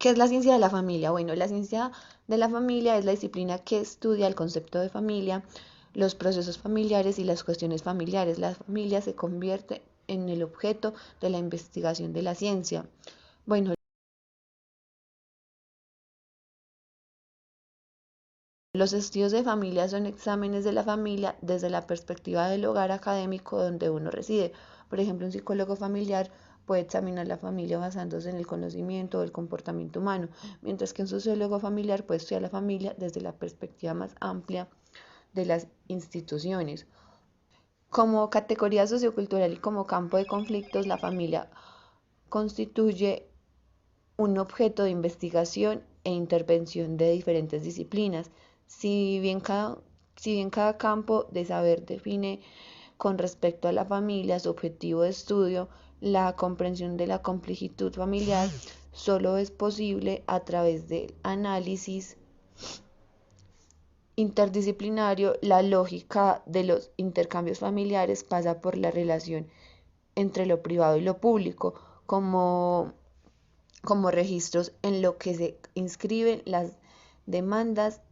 ¿Qué es la ciencia de la familia? Bueno, la ciencia de la familia es la disciplina que estudia el concepto de familia, los procesos familiares y las cuestiones familiares. La familia se convierte en el objeto de la investigación de la ciencia. Bueno, los estudios de familia son exámenes de la familia desde la perspectiva del hogar académico donde uno reside. Por ejemplo, un psicólogo familiar puede examinar la familia basándose en el conocimiento o el comportamiento humano, mientras que un sociólogo familiar puede estudiar la familia desde la perspectiva más amplia de las instituciones. Como categoría sociocultural y como campo de conflictos, la familia constituye un objeto de investigación e intervención de diferentes disciplinas. Si bien cada, si bien cada campo de saber define con respecto a la familia su objetivo de estudio, la comprensión de la complejidad familiar solo es posible a través del análisis interdisciplinario. La lógica de los intercambios familiares pasa por la relación entre lo privado y lo público, como registros en lo que se inscriben las demandas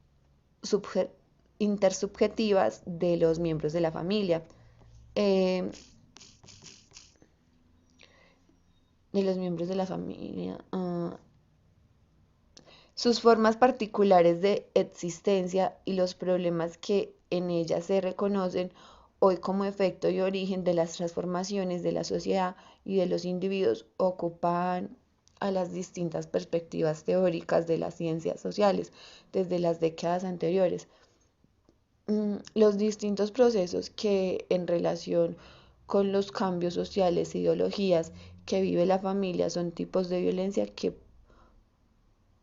intersubjetivas de los miembros de la familia. Eh, de los miembros de la familia. Sus formas particulares de existencia y los problemas que en ella se reconocen hoy como efecto y origen de las transformaciones de la sociedad y de los individuos ocupan a las distintas perspectivas teóricas de las ciencias sociales desde las décadas anteriores. Los distintos procesos que en relación con los cambios sociales e ideologías que vive la familia son tipos de violencia que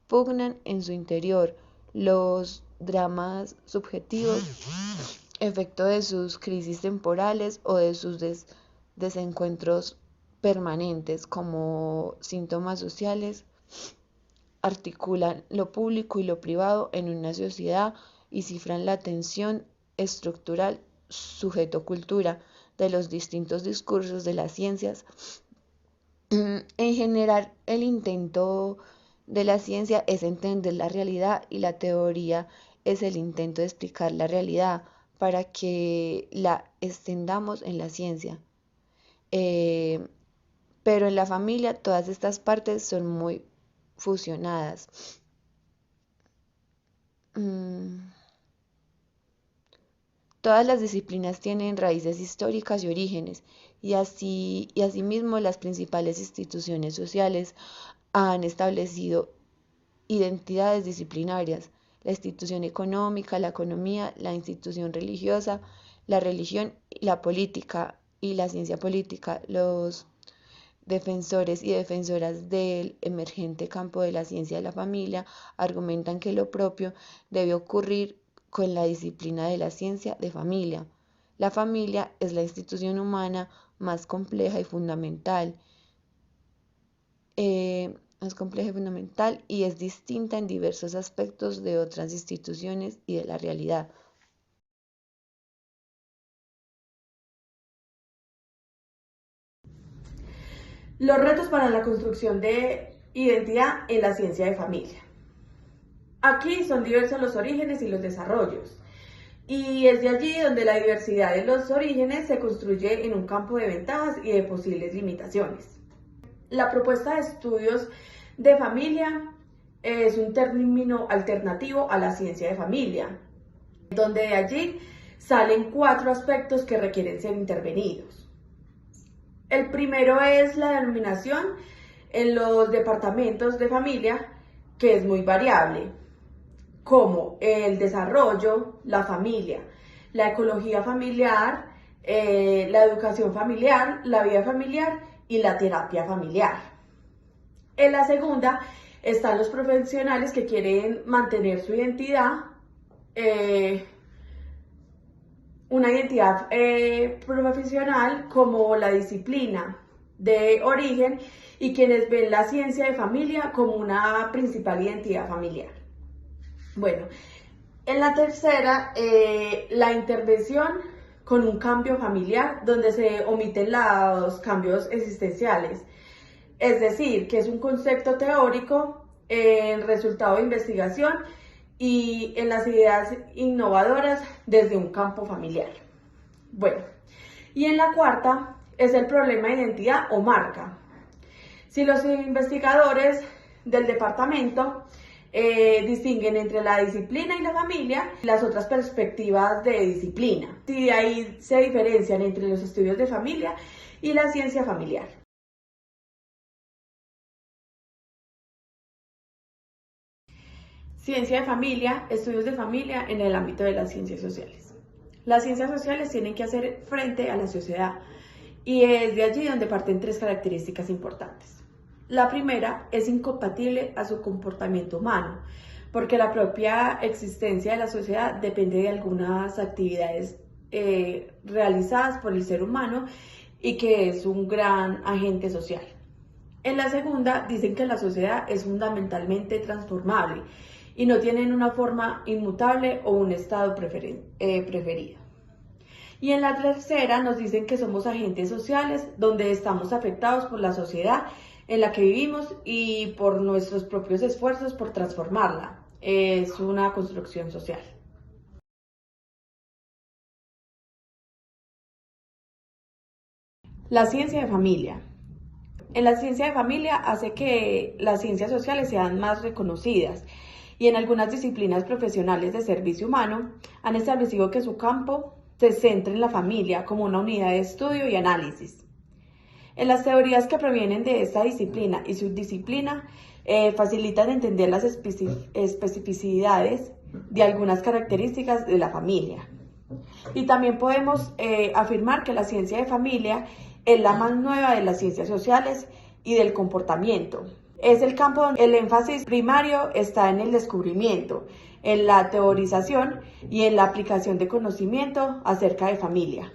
pugnan en su interior. Los dramas subjetivos, efecto de sus crisis temporales o de sus desencuentros permanentes como síntomas sociales, articulan lo público y lo privado en una sociedad y cifran la tensión estructural sujeto-cultura de los distintos discursos de las ciencias. En general, el intento de la ciencia es entender la realidad y la teoría es el intento de explicar la realidad para que la extendamos en la ciencia. Eh, pero en la familia todas estas partes son muy fusionadas. Mm, Todas las disciplinas tienen raíces históricas y orígenes, y asimismo las principales instituciones sociales han establecido identidades disciplinarias: la institución económica, la economía, la institución religiosa, la religión, la política y la ciencia política. Los defensores y defensoras del emergente campo de la ciencia de la familia argumentan que lo propio debe ocurrir con la disciplina de la ciencia de familia. La familia es la institución humana más compleja y fundamental. Más compleja y fundamental y es distinta en diversos aspectos de otras instituciones y de la realidad. Los retos para la construcción de identidad en la ciencia de familia. Aquí son diversos los orígenes y los desarrollos. Y es de allí donde la diversidad de los orígenes se construye en un campo de ventajas y de posibles limitaciones. La propuesta de estudios de familia es un término alternativo a la ciencia de familia, donde de allí salen 4 aspectos que requieren ser intervenidos. El primero es la denominación en los departamentos de familia, que es muy variable, como el desarrollo, la familia, la ecología familiar, la educación familiar, la vida familiar y la terapia familiar. En la segunda están los profesionales que quieren mantener su identidad, una identidad profesional como la disciplina de origen y quienes ven la ciencia de familia como una principal identidad familiar. Bueno, en la tercera, la intervención con un cambio familiar donde se omiten los cambios existenciales. Es decir, que es un concepto teórico en resultado de investigación y en las ideas innovadoras desde un campo familiar. Bueno, y en la cuarta es el problema de identidad o marca. Si los investigadores del departamento distinguen entre la disciplina y la familia, las otras perspectivas de disciplina. Si de ahí se diferencian entre los estudios de familia y la ciencia familiar. Ciencia de familia, estudios de familia en el ámbito de las ciencias sociales. Las ciencias sociales tienen que hacer frente a la sociedad y es de allí donde parten tres características importantes. La primera es incompatible a su comportamiento humano, porque la propia existencia de la sociedad depende de algunas actividades realizadas por el ser humano y que es un gran agente social. En la segunda, dicen que la sociedad es fundamentalmente transformable y no tienen una forma inmutable o un estado preferido. Y en la tercera nos dicen que somos agentes sociales donde estamos afectados por la sociedad en la que vivimos y por nuestros propios esfuerzos por transformarla. Es una construcción social. La ciencia de familia. En la ciencia de familia hace que las ciencias sociales sean más reconocidas y en algunas disciplinas profesionales de servicio humano han establecido que su campo se centra en la familia como una unidad de estudio y análisis. En las teorías que provienen de esta disciplina y subdisciplina facilitan entender las especificidades de algunas características de la familia. Y también podemos afirmar que la ciencia de familia es la más nueva de las ciencias sociales y del comportamiento. Es el campo donde el énfasis primario está en el descubrimiento, en la teorización y en la aplicación de conocimiento acerca de familia.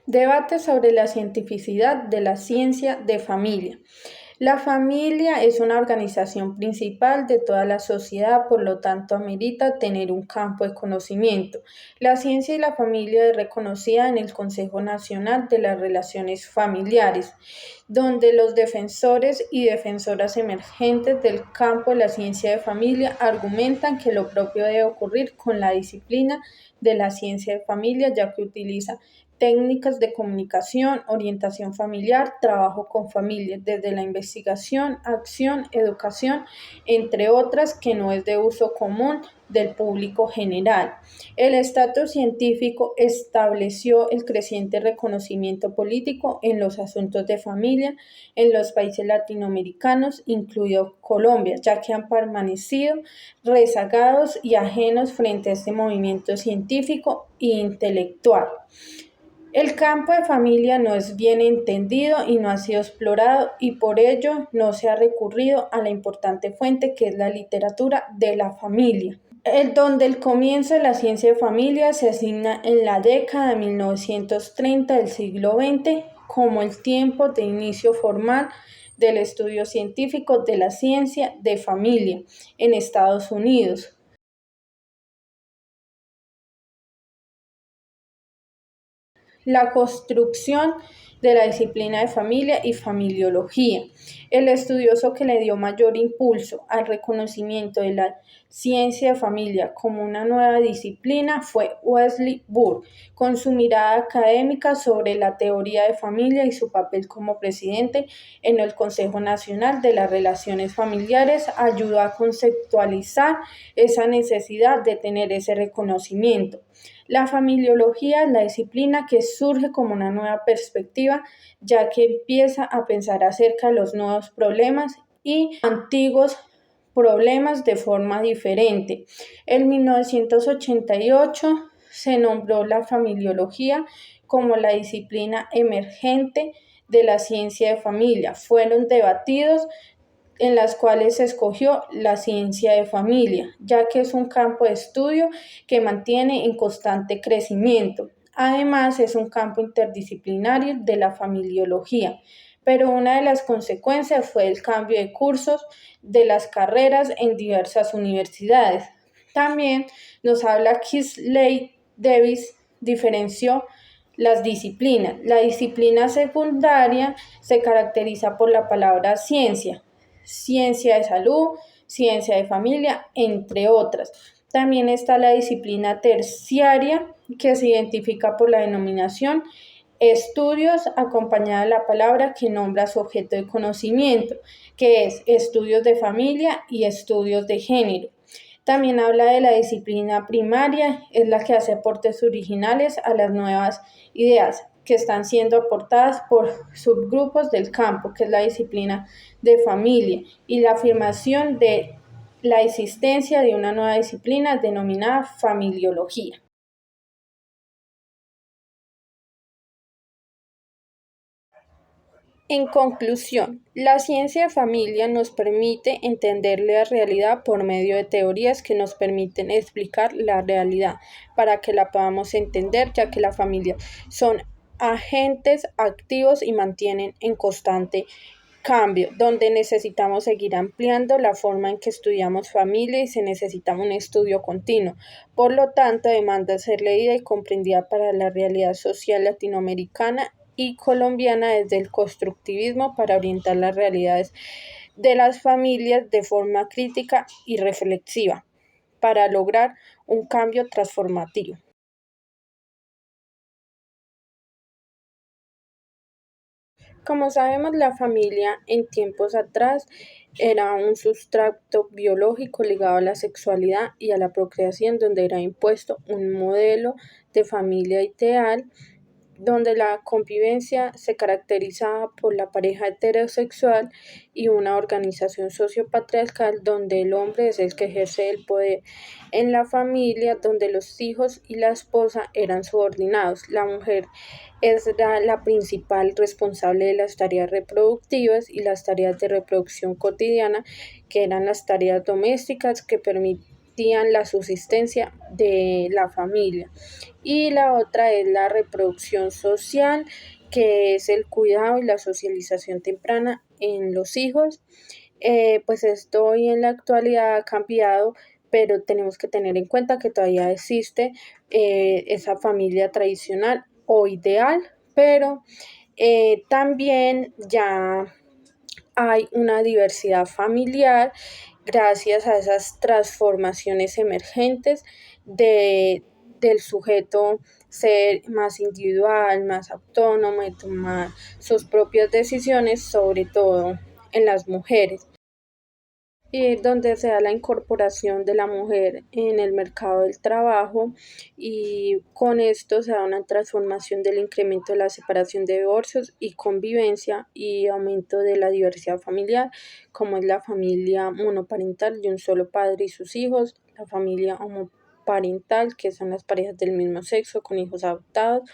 Debate sobre la cientificidad de la ciencia de familia. La familia es una organización principal de toda la sociedad, por lo tanto amerita tener un campo de conocimiento. La ciencia y la familia es reconocida en el Consejo Nacional de las Relaciones Familiares, donde los defensores y defensoras emergentes del campo de la ciencia de familia argumentan que lo propio debe ocurrir con la disciplina de la ciencia de familia, ya que utiliza técnicas de comunicación, orientación familiar, trabajo con familias, desde la investigación, acción, educación, entre otras, que no es de uso común del público general. El estatus científico estableció el creciente reconocimiento político en los asuntos de familia en los países latinoamericanos, incluido Colombia, ya que han permanecido rezagados y ajenos frente a este movimiento científico e intelectual. El campo de familia no es bien entendido y no ha sido explorado y por ello no se ha recurrido a la importante fuente que es la literatura de la familia. Donde el comienzo de la ciencia de familia se asigna en la década de 1930 del siglo XX como el tiempo de inicio formal del estudio científico de la ciencia de familia en Estados Unidos. La construcción de la disciplina de familia y familiología. El estudioso que le dio mayor impulso al reconocimiento de la ciencia de familia como una nueva disciplina fue Wesley Burke, con su mirada académica sobre la teoría de familia y su papel como presidente en el Consejo Nacional de las Relaciones Familiares, ayudó a conceptualizar esa necesidad de tener ese reconocimiento. La familiología es la disciplina que surge como una nueva perspectiva, ya que empieza a pensar acerca de los nuevos problemas y antiguos problemas de forma diferente. En 1988 se nombró la familiología como la disciplina emergente de la ciencia de familia. Fueron debatidos en las cuales se escogió la ciencia de familia, ya que es un campo de estudio que mantiene en constante crecimiento. Además, es un campo interdisciplinario de la familiología, pero una de las consecuencias fue el cambio de cursos de las carreras en diversas universidades. También nos habla Kisley Davis, diferenció Las disciplinas. La disciplina secundaria se caracteriza por la palabra ciencia, ciencia de salud, ciencia de familia, entre otras. También está la disciplina terciaria, que se identifica por la denominación estudios, acompañada de la palabra que nombra su objeto de conocimiento, que es estudios de familia y estudios de género. También habla de la disciplina primaria, es la que hace aportes originales a las nuevas ideas que están siendo aportadas por subgrupos del campo, que es la disciplina de familia, y la afirmación de la existencia de una nueva disciplina denominada familiología. En conclusión, la ciencia de familia nos permite entender la realidad por medio de teorías que nos permiten explicar la realidad para que la podamos entender, ya que la familia son agentes activos y mantienen en constante cambio, donde necesitamos seguir ampliando la forma en que estudiamos familia y se necesita un estudio continuo. Por lo tanto, demanda ser leída y comprendida para la realidad social latinoamericana y colombiana desde el constructivismo para orientar las realidades de las familias de forma crítica y reflexiva para lograr un cambio transformativo. Como sabemos, la familia en tiempos atrás era un sustrato biológico ligado a la sexualidad y a la procreación, donde era impuesto un modelo de familia ideal donde la convivencia se caracterizaba por la pareja heterosexual y una organización sociopatriarcal donde el hombre es el que ejerce el poder en la familia, donde los hijos y la esposa eran subordinados. La mujer es la principal responsable de las tareas reproductivas y las tareas de reproducción cotidiana, que eran las tareas domésticas que permitían la subsistencia de la familia. Y la otra es la reproducción social, que es el cuidado y la socialización temprana en los hijos. Pues esto hoy en la actualidad ha cambiado, pero tenemos que tener en cuenta que todavía existe esa familia tradicional o ideal, pero también ya hay una diversidad familiar gracias a esas transformaciones emergentes del sujeto ser más individual, más autónomo, de tomar sus propias decisiones, sobre todo en las mujeres, y donde se da la incorporación de la mujer en el mercado del trabajo y con esto se da una transformación del incremento de la separación de divorcios y convivencia y aumento de la diversidad familiar, como es la familia monoparental de un solo padre y sus hijos, la familia homoparental, que son las parejas del mismo sexo con hijos adoptados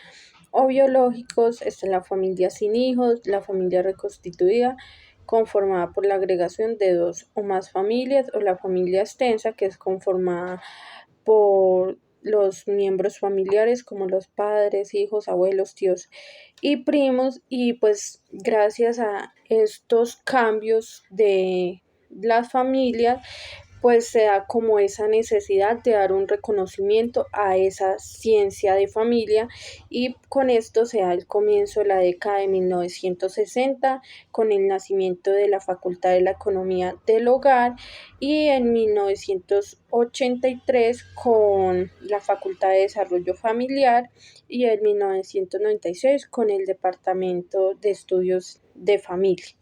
o biológicos, está la familia sin hijos, la familia reconstituida, conformada por la agregación de dos o más familias, o la familia extensa, que es conformada por los miembros familiares como los padres, hijos, abuelos, tíos y primos. Y pues gracias a estos cambios de las familias, pues se da como esa necesidad de dar un reconocimiento a esa ciencia de familia, y con esto se da el comienzo de la década de 1960 con el nacimiento de la Facultad de la Economía del Hogar, y en 1983 con la Facultad de Desarrollo Familiar, y en 1996 con el Departamento de Estudios de Familia.